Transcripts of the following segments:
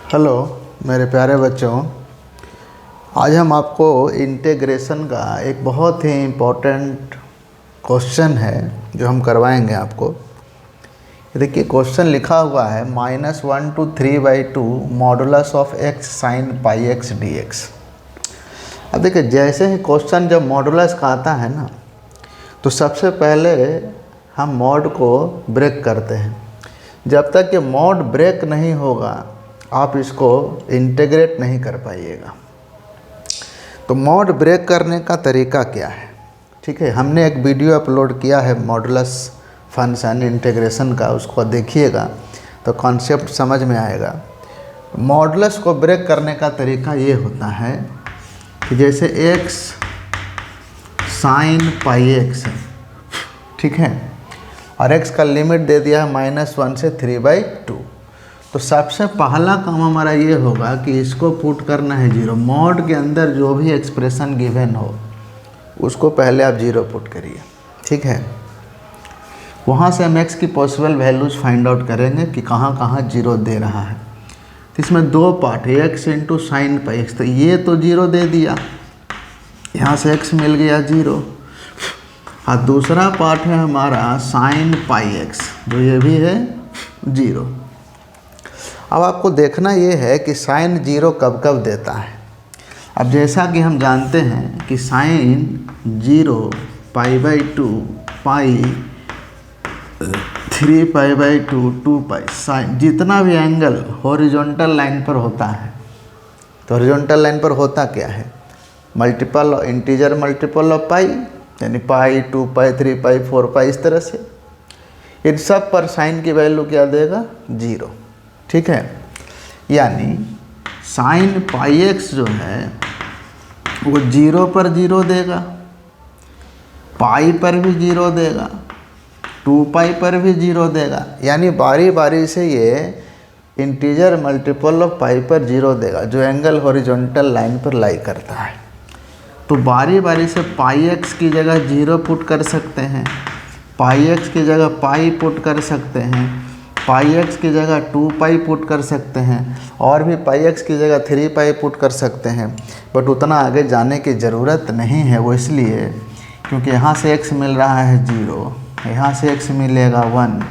Hello मेरे प्यारे बच्चों, आज हम आपको इंटीग्रेशन का एक बहुत ही इम्पोर्टेंट क्वेश्चन है जो हम करवाएंगे आपको। देखिए क्वेश्चन लिखा हुआ है -1 to 3/2 modulus of x sin pi x dx। अब देखिए जैसे ही क्वेश्चन जब मॉडुलस का आता है ना, तो सबसे पहले हम मॉड को ब्रेक करते हैं। जब तक ये मॉड ब्रेक नहीं होगा आप इसको इंटीग्रेट नहीं कर पाइएगा। तो मॉड ब्रेक करने का तरीका क्या है, ठीक है। हमने एक वीडियो अपलोड किया है मॉडुलस फंक्शन इंटीग्रेशन का, उसको देखिएगा तो कॉन्सेप्ट समझ में आएगा। मॉडुलस को ब्रेक करने का तरीका ये होता है कि जैसे x साइन पाई x है, ठीक है, और x का लिमिट दे दिया है -1 से 3/2। तो सबसे पहला काम हमारा ये होगा कि इसको पुट करना है 0। मॉड के अंदर जो भी एक्सप्रेशन गिवन हो उसको पहले आप 0 पुट करिए, ठीक है। वहाँ से हम x की पॉसिबल वैल्यूज़ फाइंड आउट करेंगे कि कहाँ कहाँ 0 दे रहा है। तो इसमें दो पार्ट है, x into sine pi x। तो ये तो 0 दे दिया, यहाँ से x मिल गया 0। और दूसरा पार्ट है हमारा साइन पाई x, जो ये भी है 0। अब आपको देखना ये है कि साइन 0 कब कब देता है। अब जैसा कि हम जानते हैं कि साइन 0 π/2 पाई 3π/2 2π, साइन जितना भी एंगल हॉरिजॉन्टल लाइन पर होता है, तो हॉरिजॉन्टल लाइन पर होता क्या है, मल्टीपल इंटीजर मल्टीपल ऑफ पाई, यानी पाई 2π 3π 4π, इस तरह से इन सब पर साइन की वैल्यू क्या देगा 0, ठीक है। यानी साइन पाई x जो है वो 0 पर 0 देगा, पाई पर भी 0 देगा, 2π पर भी 0 देगा। यानी बारी बारी से ये इंटीजर मल्टीपल ऑफ पाई पर 0 देगा, जो एंगल हॉरिजॉन्टल लाइन पर लाई करता है। तो बारी बारी से पाई x की जगह 0 पुट कर सकते हैं, पाई x की जगह पाई पुट कर सकते हैं, पाई x की जगह 2π पुट कर सकते हैं, और भी पाई x की जगह 3π पुट कर सकते हैं। बट उतना आगे जाने की ज़रूरत नहीं है, वो इसलिए क्योंकि यहाँ से x मिल रहा है 0, यहाँ से x मिलेगा 1,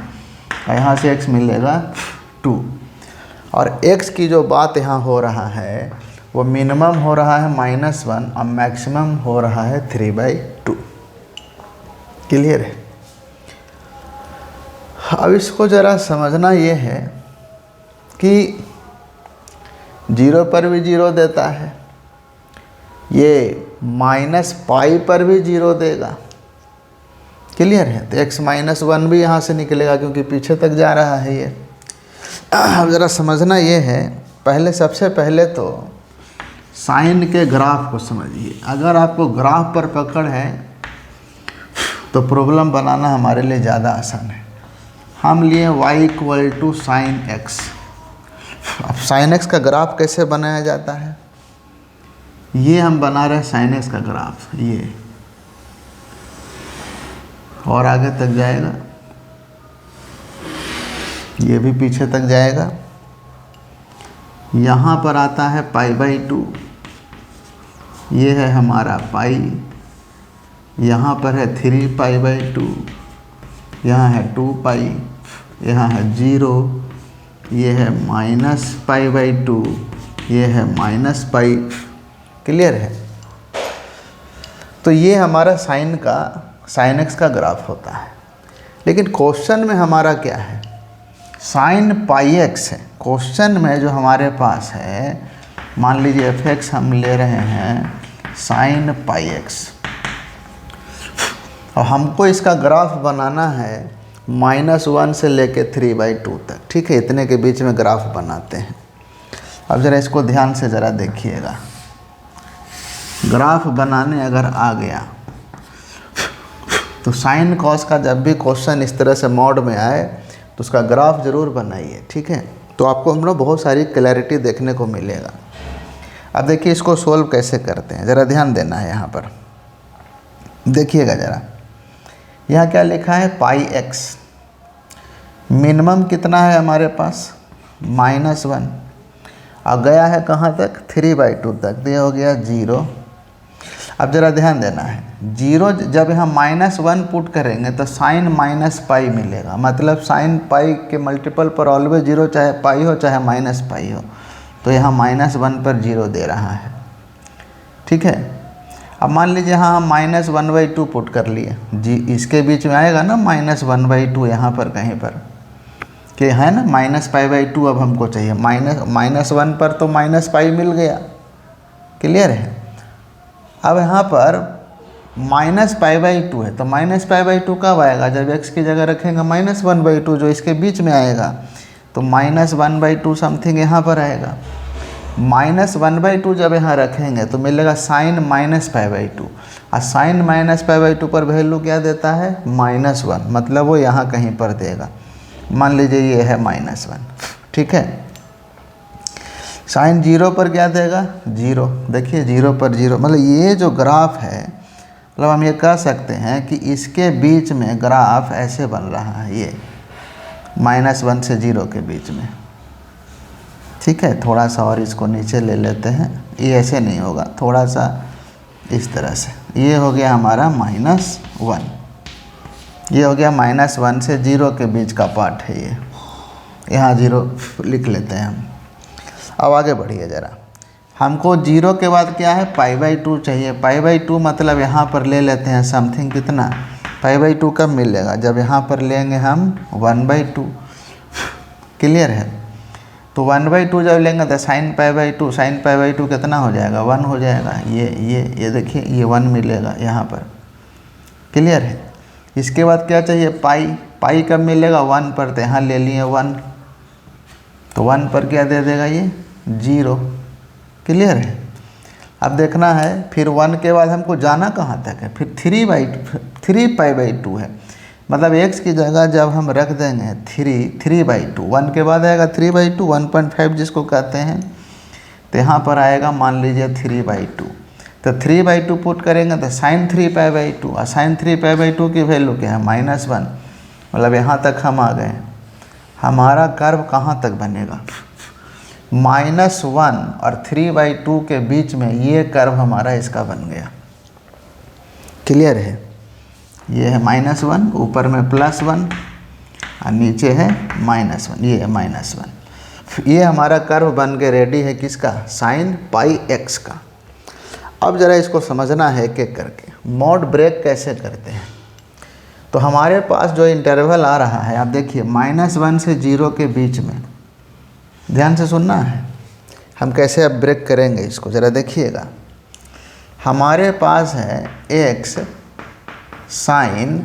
यहाँ से x मिलेगा 2, और x की जो बात यहाँ हो रहा है वो मिनिमम हो रहा है -1 और मैक्सिमम हो रहा है 3/2। क्लियर है। अब इसको ज़रा समझना ये है कि 0 पर भी 0 देता है, ये -π पर भी 0 देगा। क्लियर है। तो x -1 भी यहाँ से निकलेगा क्योंकि पीछे तक जा रहा है ये। अब ज़रा समझना ये है, पहले सबसे पहले तो साइन के ग्राफ को समझिए। अगर आपको ग्राफ पर पकड़ है तो प्रॉब्लम बनाना हमारे लिए ज़्यादा आसान है। हम लिए y = sin x। अब sin x का ग्राफ कैसे बनाया जाता है, ये हम बना रहे हैं sin x का ग्राफ, ये और आगे तक जाएगा, ये भी पीछे तक जाएगा। यहाँ पर आता है π/2, ये है हमारा पाई, यहाँ पर है 3π/2, यहाँ है 2π, यहाँ है 0, ये है -π/2, ये है -π। क्लियर है। तो ये हमारा साइन x का ग्राफ होता है। लेकिन क्वेश्चन में हमारा क्या है, साइन पाई x है। क्वेश्चन में जो हमारे पास है, मान लीजिए f(x) हम ले रहे हैं साइन पाई x, और हमको इसका ग्राफ बनाना है -1 से लेके 3/2 तक, ठीक है। इतने के बीच में ग्राफ बनाते हैं। अब ज़रा इसको ध्यान से ज़रा देखिएगा। ग्राफ बनाने अगर आ गया तो साइन कॉस का जब भी क्वेश्चन इस तरह से मॉड में आए तो उसका ग्राफ ज़रूर बनाइए, ठीक है। तो आपको हम लोग बहुत सारी क्लैरिटी देखने को मिलेगा। अब देखिए इसको सोल्व कैसे करते हैं, ज़रा ध्यान देना है। यहाँ पर देखिएगा ज़रा, यहाँ क्या लिखा है, पाई x। मिनिमम कितना है हमारे पास, -1, और गया है कहाँ तक, 3/2 तक, तो ये हो गया 0। अब ज़रा ध्यान देना है, 0 जब यहाँ -1 पुट करेंगे तो साइन -पाई मिलेगा, मतलब साइन पाई के मल्टीपल पर ऑलवेज 0, चाहे पाई हो चाहे -पाई हो, तो यहाँ -1 पर 0 दे रहा है। ठीक है, अब मान लीजिए यहाँ हम -1/2 पुट कर लिए जी, इसके बीच में आएगा ना -1/2 यहाँ पर कहीं पर, कि है ना -पाई/2 अब हमको चाहिए, -1 पर तो -पाई मिल गया, क्लियर है। अब यहाँ पर -पाई/2 है, तो -पाई/2 कब आएगा, जब x की जगह रखेंगे -1/2 जो इसके बीच में आएगा, तो -1/2 समथिंग यहाँ पर आएगा। -1/2 जब यहाँ रखेंगे तो मिलेगा साइन -पाई/2, और साइन -पाई/2 पर वैल्यू क्या देता है, -1, मतलब वो यहाँ कहीं पर देगा। मान लीजिए ये है -1, ठीक है। साइन 0 पर क्या देगा, 0। देखिए 0 पर 0, मतलब ये जो ग्राफ है, मतलब हम ये कह सकते हैं कि इसके बीच में ग्राफ ऐसे बन रहा है, ये -1 से 0 के बीच में। ठीक है, थोड़ा सा और इसको नीचे ले लेते हैं, ये ऐसे नहीं होगा, थोड़ा सा इस तरह से। ये हो गया हमारा -1, ये हो गया -1 से 0 के बीच का पार्ट है ये, यहाँ 0 लिख लेते हैं हम। अब आगे बढ़िए ज़रा, हमको 0 के बाद क्या है, पाई/2 चाहिए। पाई/2 मतलब यहाँ पर ले लेते हैं समथिंग, कितना, पाई/2 कब मिलेगा, जब यहाँ पर लेंगे हम 1/2, क्लियर है। तो 1/2 जब लेंगे तो साइन पाई/2 कितना हो जाएगा, 1 हो जाएगा। ये देखिए ये 1 मिलेगा यहाँ पर, क्लियर है। इसके बाद क्या चाहिए, पाई कब मिलेगा, 1 पर, तो यहाँ ले लिए 1, तो 1 पर क्या दे देगा ये, 0, क्लियर है। अब देखना है फिर 1 के बाद हमको जाना कहाँ तक है, फिर 3/2 है, मतलब x की जगह जब हम रख देंगे 3/2, 1 के बाद आएगा 3/2, 1.5 जिसको कहते हैं, तो यहाँ पर आएगा मान लीजिए 3/2, तो 3/2 पुट करेंगे तो साइन 3/2, और साइन 3/2 की वैल्यू क्या है, -1, मतलब यहाँ तक हम आ गए। हमारा कर्व कहाँ तक बनेगा, -1 और 3/2 के बीच में ये कर्व हमारा इसका बन गया, क्लियर है। ये है -1, ऊपर में +1 और नीचे है -1, ये है -1। ये हमारा कर्व बन के रेडी है किसका, साइन पाई x का। अब ज़रा इसको समझना है कि करके मोड ब्रेक कैसे करते हैं। तो हमारे पास जो इंटरवल आ रहा है, आप देखिए -1 से 0 के बीच में, ध्यान से सुनना है, हम कैसे अब ब्रेक करेंगे इसको ज़रा देखिएगा। हमारे पास है x साइन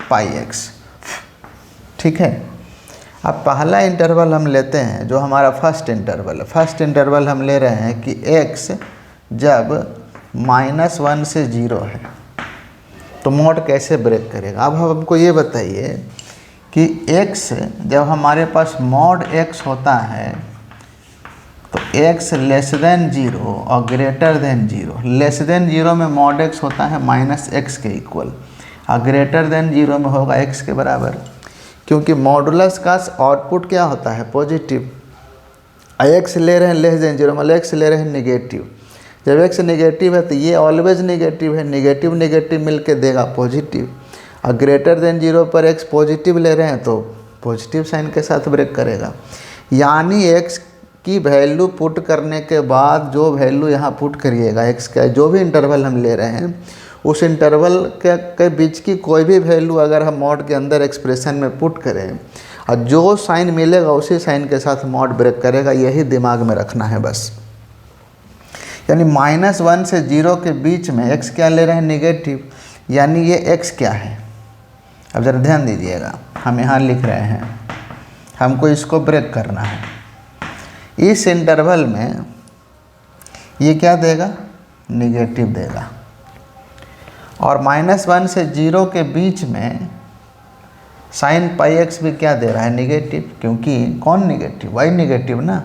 पाई x, ठीक है। अब पहला इंटरवल हम लेते हैं जो हमारा फर्स्ट इंटरवल है। फर्स्ट इंटरवल हम ले रहे हैं कि x जब -1 से 0 है तो मोड कैसे ब्रेक करेगा। अब हमको ये बताइए कि x जब हमारे पास मोड x होता है तो x लेस देन 0 और ग्रेटर देन 0। लेस देन 0 में मोड x होता है -x के इक्वल, और ग्रेटर देन 0 में होगा x के बराबर, क्योंकि मॉडुलस का आउटपुट क्या होता है, पॉजिटिव। x ले रहे हैं लेस देन 0, मतलब x ले रहे हैं नेगेटिव। जब x नेगेटिव है तो ये ऑलवेज नेगेटिव है, नेगेटिव नेगेटिव मिल के देगा पॉजिटिव। और ग्रेटर देन 0 पर x पॉजिटिव ले रहे हैं तो पॉजिटिव साइन के साथ ब्रेक करेगा। यानी x की वैल्यू पुट करने के बाद जो वैल्यू यहाँ पुट करिएगा, x का जो भी इंटरवल हम ले रहे हैं, उस इंटरवल के बीच की कोई भी वैल्यू अगर हम मॉड के अंदर एक्सप्रेशन में पुट करें और जो साइन मिलेगा उसी साइन के साथ मॉड ब्रेक करेगा। यही दिमाग में रखना है बस। यानी -1 से 0 के बीच में x क्या ले रहे हैं, नेगेटिव, यानी ये x क्या है। अब ज़रा ध्यान दीजिएगा, हम यहाँ लिख रहे हैं, हमको इसको ब्रेक करना है। इस इंटरवल में ये क्या देगा, नेगेटिव देगा, और -1 से 0 के बीच में साइन पाई x भी क्या दे रहा है, नेगेटिव, क्योंकि कौन नेगेटिव, y नेगेटिव ना,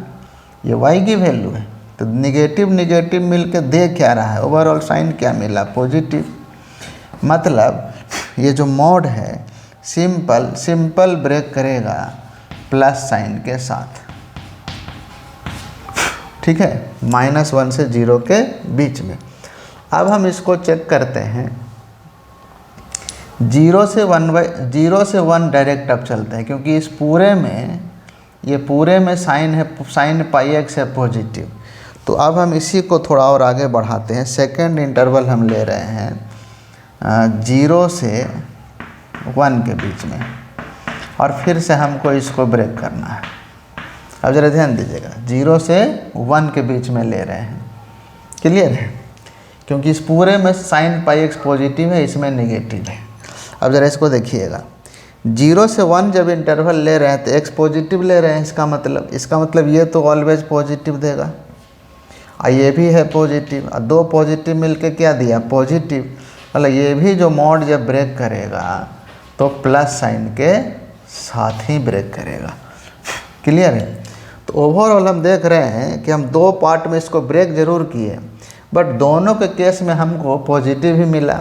ये y की वैल्यू है। तो नेगेटिव नेगेटिव मिल के दे क्या रहा है, ओवरऑल साइन क्या मिला, पॉजिटिव। मतलब ये जो मोड है सिंपल ब्रेक करेगा प्लस साइन के साथ, ठीक है, -1 से 0 के बीच में। अब हम इसको चेक करते हैं, 0 से 1 डायरेक्ट अब चलते हैं, क्योंकि इस पूरे में, ये पूरे में साइन है, साइन पाई एक्स है पॉजिटिव। तो अब हम इसी को थोड़ा और आगे बढ़ाते हैं। सेकेंड इंटरवल हम ले रहे हैं 0 से 1 के बीच में, और फिर से हमको इसको ब्रेक करना है। अब ज़रा ध्यान दीजिएगा, 0 से 1 के बीच में ले रहे हैं, क्लियर है, क्योंकि इस पूरे में साइन पाई एक्स पॉजिटिव है, इसमें नेगेटिव है। अब ज़रा इसको देखिएगा, 0 से 1 जब इंटरवल ले रहे हैं तो एक्स पॉजिटिव ले रहे हैं, इसका मतलब ये तो ऑलवेज पॉजिटिव देगा, और ये भी है पॉजिटिव, और दो पॉजिटिव मिलके क्या दिया, पॉजिटिव। मतलब ये भी जो मॉड जब ब्रेक करेगा तो प्लस साइन के साथ ही ब्रेक करेगा, क्लियर है। तो ओवरऑल हम देख रहे हैं कि हम दो पार्ट में इसको ब्रेक जरूर किए, बट दोनों के केस में हमको पॉजिटिव ही मिला।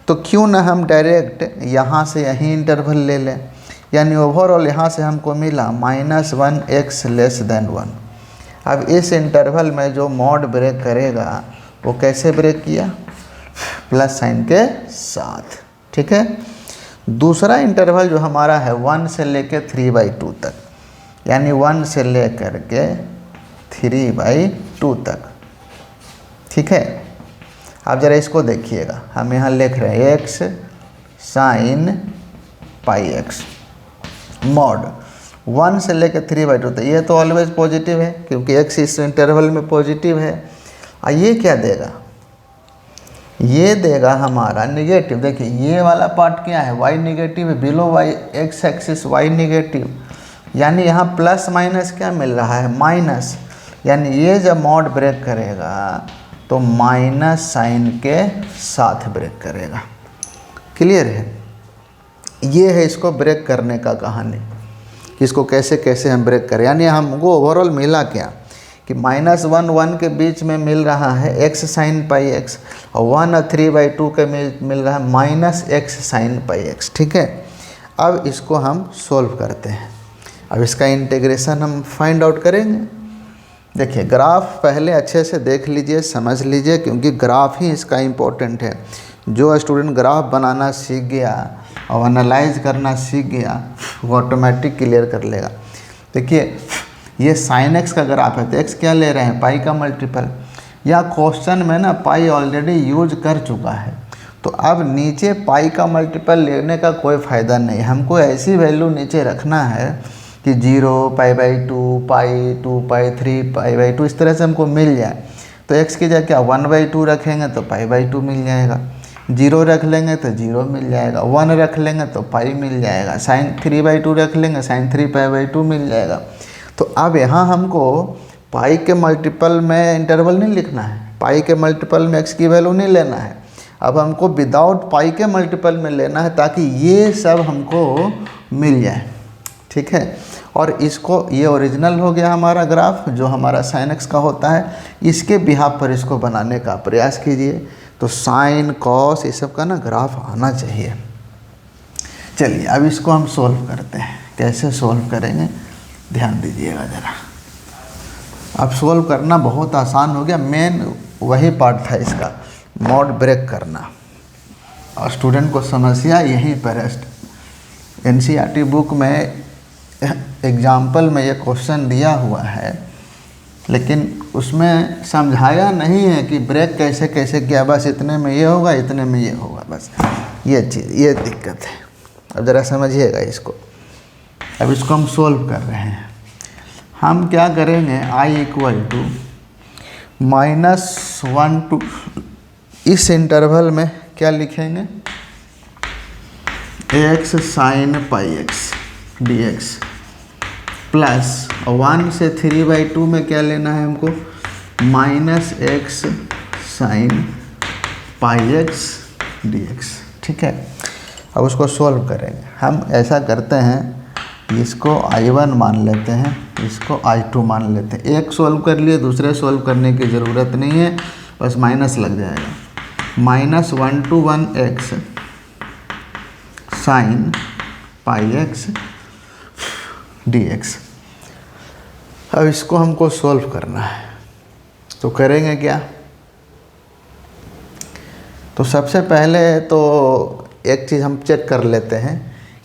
तो क्यों ना हम डायरेक्ट यहाँ से यहीं इंटरवल ले लें, यानी ओवरऑल यहाँ से हमको मिला -1x < 1। अब इस इंटरवल में जो मॉड ब्रेक करेगा वो कैसे ब्रेक किया, प्लस साइन के साथ, ठीक है। दूसरा इंटरवल जो हमारा है 1 से लेके 3/2 तक, यानी 1 से लेकर के 3/2 तक, ठीक है। अब ज़रा इसको देखिएगा, हम यहाँ लिख रहे हैं x sin पाई x मॉड 1 से लेकर 3/2 तक। ये तो ऑलवेज पॉजिटिव है, क्योंकि x इस इंटरवल में पॉजिटिव है। और ये क्या देगा, ये देगा हमारा निगेटिव। देखिए ये वाला पार्ट क्या है, y निगेटिव है, below y x axis y negative, यानी यहाँ प्लस माइनस क्या मिल रहा है, माइनस। यानी ये जब मॉड ब्रेक करेगा तो माइनस साइन के साथ ब्रेक करेगा, क्लियर है। ये है इसको ब्रेक करने का कहानी, कि इसको कैसे कैसे हम ब्रेक करें। यानी हमको ओवरऑल मिला क्या कि -1 1 के बीच में मिल रहा है x sin पाई x, और 1 और 3/2 के मिल रहा है -x sin पाई x, ठीक है। अब इसको हम सोल्व करते हैं। अब इसका इंटीग्रेशन हम फाइंड आउट करेंगे। देखिए ग्राफ पहले अच्छे से देख लीजिए, समझ लीजिए, क्योंकि ग्राफ ही इसका इम्पोर्टेंट है। जो स्टूडेंट ग्राफ बनाना सीख गया और एनालाइज करना सीख गया वो ऑटोमेटिक क्लियर कर लेगा। देखिए ये साइन एक्स का ग्राफ है, तो एक्स क्या ले रहे हैं, पाई का मल्टीपल। या क्वेश्चन में ना पाई ऑलरेडी यूज कर चुका है, तो अब नीचे पाई का मल्टीपल लेने का कोई फ़ायदा नहीं। हमको ऐसी वैल्यू नीचे रखना है कि 0 π/2 पाई 2 पाई 3 π/2 इस तरह से हमको मिल जाए। तो x की जगह क्या 1/2 रखेंगे तो π/2 मिल जाएगा, 0 रख लेंगे तो 0 मिल जाएगा, 1 रख लेंगे तो पाई मिल जाएगा, साइन 3/2 रख लेंगे साइन 3 π/2 मिल जाएगा। तो अब यहाँ हमको पाई के मल्टीपल में इंटरवल नहीं लिखना है, पाई के मल्टीपल में x की वैल्यू नहीं लेना है। अब हमको विदाउट पाई के मल्टीपल में लेना है, ताकि ये सब हमको मिल जाए, ठीक है। और इसको, ये ओरिजिनल हो गया हमारा ग्राफ जो हमारा साइन एक्स का होता है। इसके बिहाफ पर इसको बनाने का प्रयास कीजिए, तो साइन कॉस ये सब का ना ग्राफ आना चाहिए। चलिए अब इसको हम सोल्व करते हैं। कैसे सोल्व करेंगे ध्यान दीजिएगा ज़रा। अब सोल्व करना बहुत आसान हो गया, मेन वही पार्ट था इसका, मॉड ब्रेक करना। और स्टूडेंट को समस्या यहीं पर है। NCERT बुक में एग्जाम्पल में ये क्वेश्चन दिया हुआ है, लेकिन उसमें समझाया नहीं है कि ब्रेक कैसे कैसे किया। बस इतने में ये होगा, इतने में ये होगा, बस ये चीज़, ये दिक्कत है। अब ज़रा समझिएगा इसको। अब इसको हम सोल्व कर रहे हैं। हम क्या करेंगे, i = -1 to, इस इंटरवल में क्या लिखेंगे, x sin पाई x dx प्लस 1 से 3/2 में क्या लेना है हमको, -x sin पाई x dx, ठीक है। अब उसको सोल्व करेंगे। हम ऐसा करते हैं, इसको I1 मान लेते हैं, इसको I2 मान लेते हैं। एक सोल्व कर लिए, दूसरे सोल्व करने की ज़रूरत नहीं है, बस माइनस लग जाएगा। -1 to 1x sin pi x dx। अब इसको हमको सोल्व करना है। तो करेंगे क्या? तो सबसे पहले तो एक चीज़ हम चेक कर लेते हैं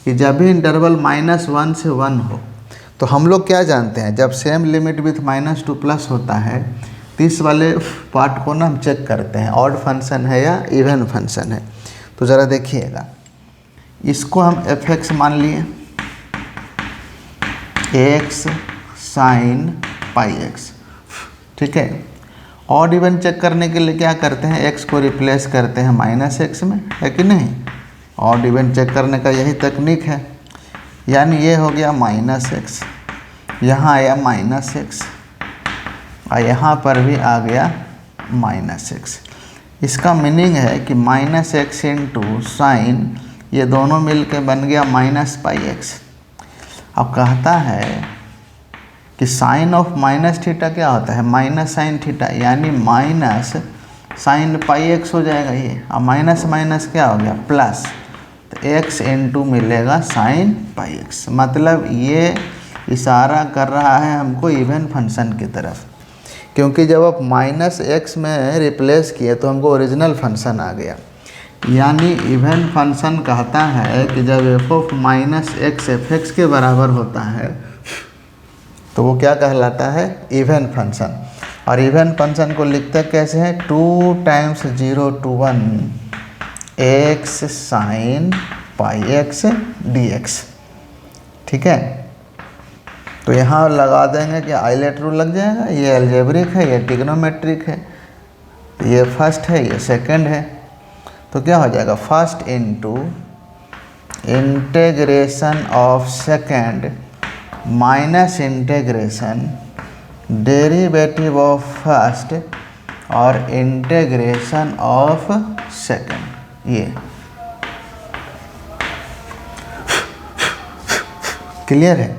कि जब भी इंटरवल -1 से 1 हो तो हम लोग क्या जानते हैं, जब सेम लिमिट विथ -2 प्लस होता है तो इस वाले पार्ट को ना हम चेक करते हैं ऑड फंक्शन है या इवन फंक्शन है। तो ज़रा देखिएगा, इसको हम f(x) मान लिए, x sin πx, ठीक है। ऑड इवन चेक करने के लिए क्या करते हैं, x को रिप्लेस करते हैं -x में, है कि नहीं। ऑड इवन चेक करने का यही तकनीक है। यानी ये हो गया -x, यहाँ आया -x और यहाँ पर भी आ गया -x। इसका मीनिंग है कि -x इंटू साइन, ये दोनों मिल के बन गया -πx। अब कहता है कि साइन ऑफ -θ क्या होता है, माइनस साइन थीटा, यानी माइनस साइन πx हो जाएगा ये। अब माइनस माइनस क्या हो गया, प्लस, तो x इंटू मिलेगा साइन πx। मतलब ये इशारा कर रहा है हमको इवन फंक्शन की तरफ, क्योंकि जब आप -x में रिप्लेस किए तो हमको ओरिजिनल फंक्शन आ गया। यानी इवन फंक्शन कहता है कि जब f ऑफ -x f(x) के बराबर होता है तो वो क्या कहलाता है, इवन फंक्शन। और इवन फंक्शन को लिखते कैसे हैं, 2 × 0 to 1 x sin πx dx, ठीक है। तो यहाँ लगा देंगे कि आइलेट रूल लग जाएगा। ये अलजेब्रिक है, ये ट्रिग्नोमेट्रिक है, ये फर्स्ट है, ये सेकंड है। तो क्या हो जाएगा, first into integration of second minus integration derivative of first और इंटेग्रेशन ऑफ सेकंड। ये क्लियर है।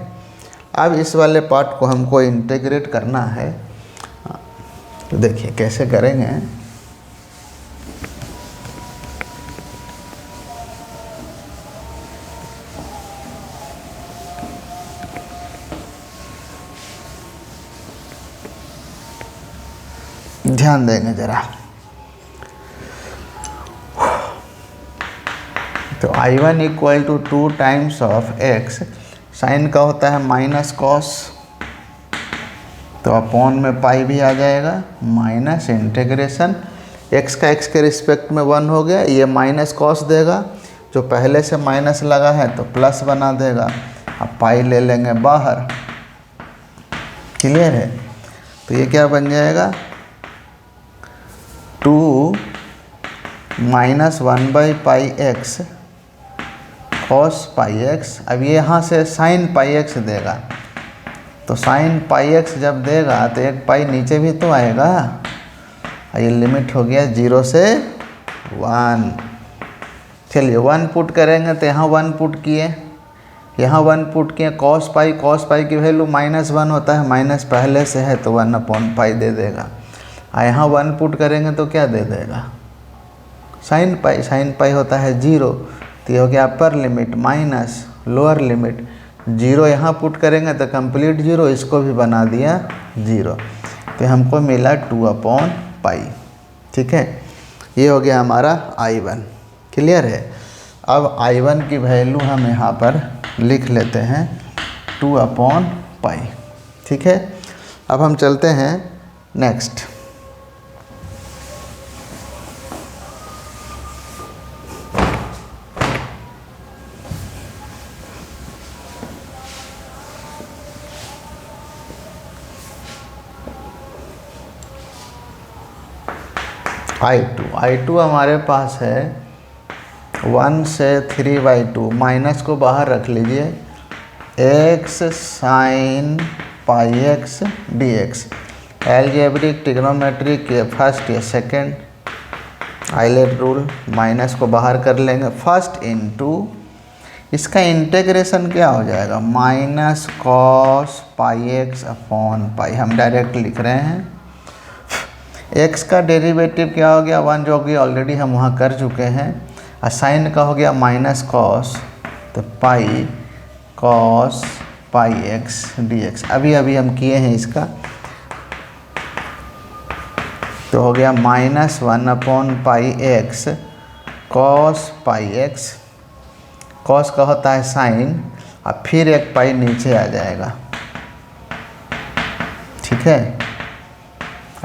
अब इस वाले पार्ट को हमको इंटीग्रेट करना है। तो देखिए कैसे करेंगे। ध्यान देंगे ज़रा। तो I1 equal to 2 times of x, sine का होता है माइनस कॉस, तो अपॉन में पाई भी आ जाएगा, माइनस इंटीग्रेशन x का x के रिस्पेक्ट में 1 हो गया, ये माइनस कॉस देगा, जो पहले से माइनस लगा है तो प्लस बना देगा। अब पाई ले लेंगे बाहर, क्लियर है। तो ये क्या बन जाएगा, 2 - 1/πx cos πx। अब ये यहाँ से sin πx देगा, तो sin πx जब देगा तो एक पाई नीचे भी तो आएगा। ये लिमिट हो गया 0 से 1। चलिए 1 पुट करेंगे, तो यहाँ 1 पुट किए, यहाँ 1 पुट किए, cos पाई की वैल्यू -1 होता है, माइनस पहले से है तो 1/π दे देगा। यहाँ 1 पुट करेंगे तो क्या दे देगा, साइन पाई होता है 0, तो ये हो गया upper limit minus lower limit. 0 यहाँ पुट करेंगे तो कंप्लीट 0, इसको भी बना दिया 0, तो हमको मिला 2/π, ठीक है। ये हो गया हमारा I1, क्लियर है। अब I1 की वैल्यू हम यहाँ पर लिख लेते हैं 2/π, ठीक है। अब हम चलते हैं नेक्स्ट। I2 हमारे पास है 1 से 3/2, माइनस को बाहर रख लीजिए, x sin πx dx। Algebraic trigonometric ये फर्स्ट ये सेकंड, आइलेट रूल, माइनस को बाहर कर लेंगे, फर्स्ट इंटू इसका इंटीग्रेशन क्या हो जाएगा, माइनस कॉस πx/π। हम डायरेक्ट लिख रहे हैं। x का डेरिवेटिव क्या हो गया, 1, जो कि ऑलरेडी हम वहाँ कर चुके हैं। और साइन का हो गया माइनस कॉस, तो पाई कॉस πx dx। अभी हम किए हैं इसका। तो हो गया -1/πx cos πx। कॉस का होता है साइन, अब फिर एक पाई नीचे आ जाएगा, ठीक है।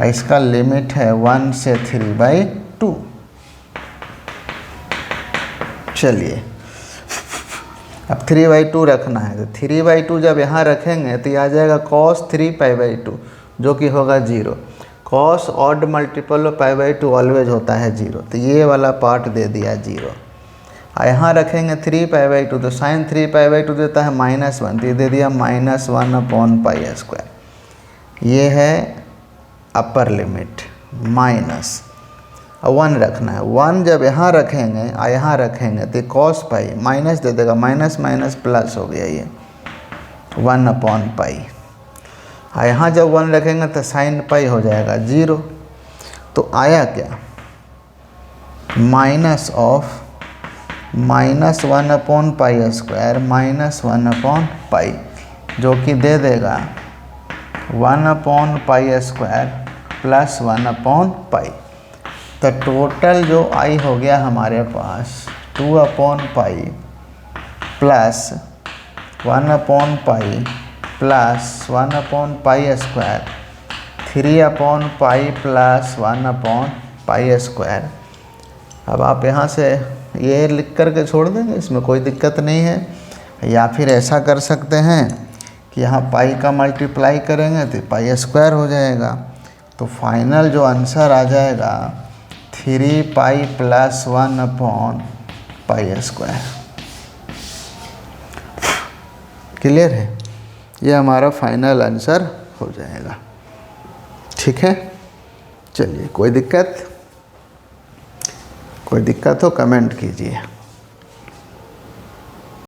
इसका लिमिट है 1 से 3/2। चलिए अब 3/2 रखना है, तो 3/2 जब यहाँ रखेंगे तो ये आ जाएगा cos 3π/2 जो कि होगा 0। cos odd multiple of π/2 always होता है 0, तो ये वाला पार्ट दे दिया 0। यहाँ रखेंगे 3π/2 तो साइन 3π/2 देता है -1, तो ये दे दिया -1/π²। ये है अपर लिमिट माइनस। अब 1 रखना है, 1 जब यहाँ रखेंगे यहाँ रखेंगे तो cos π माइनस दे देगा, माइनस माइनस प्लस हो गया ये 1/π। यहाँ जब 1 रखेंगे तो साइन पाई हो जाएगा 0। तो आया क्या, माइनस ऑफ -1/π² -1/π, जो कि दे देगा 1/π² प्लस 1/π। तो टोटल जो आई हो गया हमारे पास 2/π प्लस 1/π प्लस 1/π², 3/π प्लस 1/π²। अब आप यहाँ से ये लिख कर के छोड़ देंगे, इसमें कोई दिक्कत नहीं है। या फिर ऐसा कर सकते हैं कि यहाँ पाई का मल्टीप्लाई करेंगे तो π² हो जाएगा। तो फाइनल जो आंसर आ जाएगा 3π प्लस 1/π²। क्लियर है, ये हमारा फाइनल आंसर हो जाएगा, ठीक है। चलिए कोई दिक्कत हो कमेंट कीजिए।